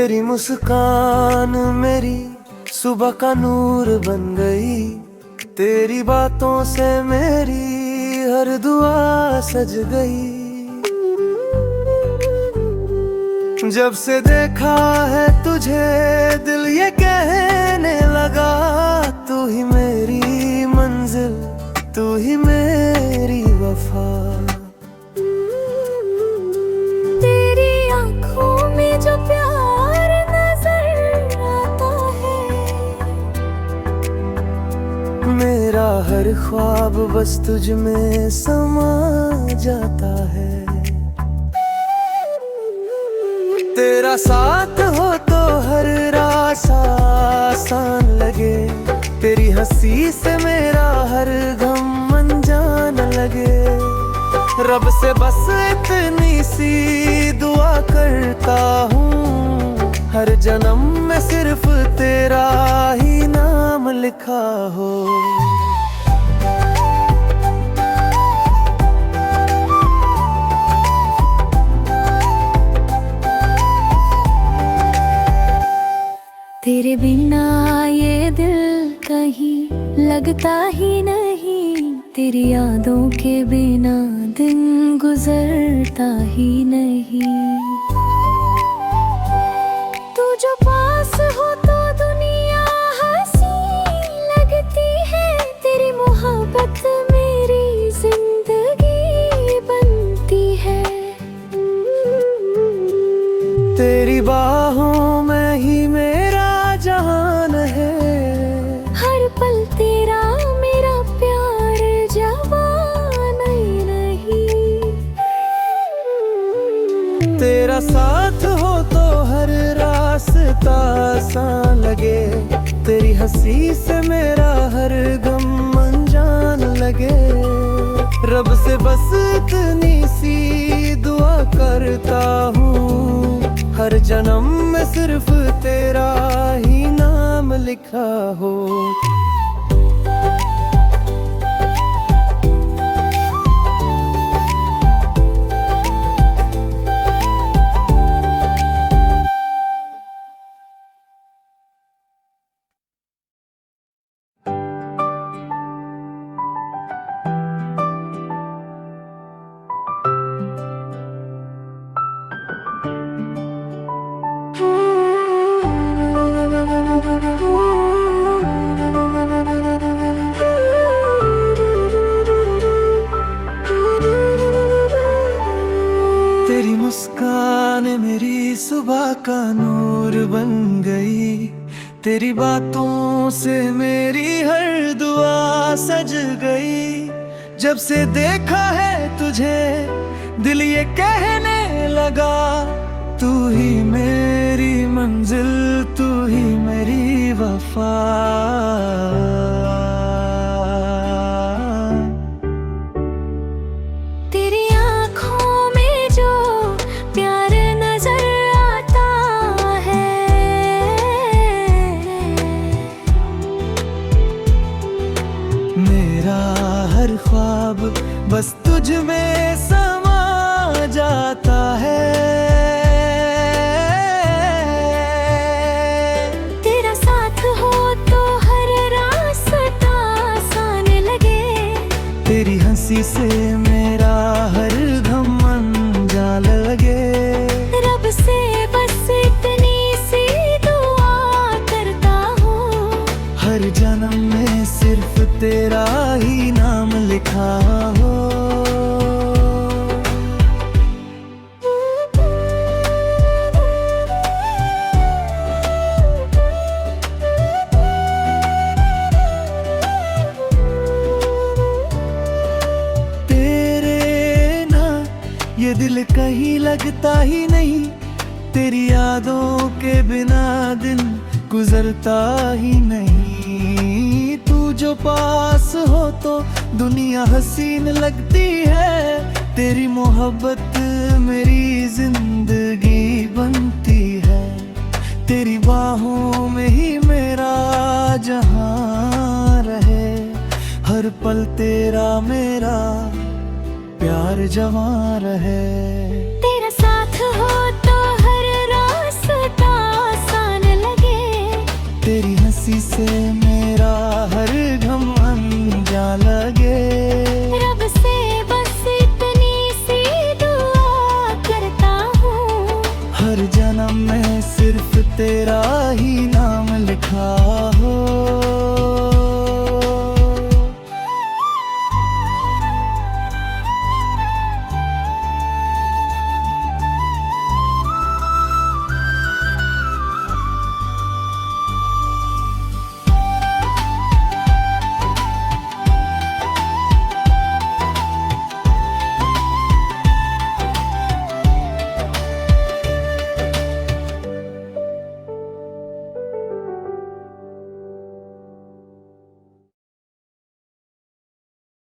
तेरी मुस्कान मेरी सुबह का नूर बन गई। तेरी बातों से मेरी हर दुआ सज गई। जब से देखा है तुझे दिल ये कहने लगा, तू ही मेरी मंजिल, तू ही मेरी वफा। तेरी आंखों में जो प्यार नजर आता है, मेरा हर ख्वाब बस तुझ में समा जाता है। तेरा साथ हो तो हर रास्ता आसान लगे। तेरी हंसी से मेरा हर गम अनजान लगे। रब से बस इतनी सी दुआ करता हूँ, हर जन्म में सिर्फ तेरा ही नाम लिखा हो। तेरे बिना ये दिल कहीं लगता ही नहीं। तेरी यादों के बिना दिन गुजरता ही नहीं। तू जो पास हो तो दुनिया हंसी लगती है। तेरी मोहब्बत मेरी जिंदगी बनती है। तेरी बाहों में ही मेरा जहान है। हर पल तेरा मेरा प्यार जवान नहीं। तेरा साथ हो तो हर रास्ता आसान लगे। तेरी हंसी से मेरा हर गम अनजान लगे। रब से बस इतनी सी दुआ करता हूँ, हर जन्म में सिर्फ तेरा ही नाम लिखा हो। तेरी मुस्कान मेरी सुबह का नूर बन गई। तेरी बातों से मेरी हर दुआ सज गई। जब से देखा है तुझे दिल ये कहने लगा, तू ही मेरी मंजिल, तू ही मेरी वफा। तेरी आँखों में जो प्यार नजर आता है, मेरा हर ख्वाब बस तुझ में समा जाता है। तेरा साथ हो तो हर रास्ता आसान लगे। तेरी हंसी से मेरा हर गम अनजान लगे। रब से बस इतनी सी दुआ करता हूँ, हर जन्म में सिर्फ तेरा ही नाम लिखा हो। ये दिल कहीं लगता ही नहीं। तेरी यादों के बिना दिन गुजरता ही नहीं। तू जो पास हो तो दुनिया हसीन लगती है। तेरी मोहब्बत मेरी जिंदगी बनती है। तेरी बाहों में ही मेरा जहां रहे। हर पल तेरा मेरा प्यार जवां रहे। तेरा साथ हो तो हर रास्ता तेरी हंसी से मेरा हर गम अनजा लगे। रब से बस इतनी सी दुआ करता हूँ, हर जन्म में सिर्फ तेरा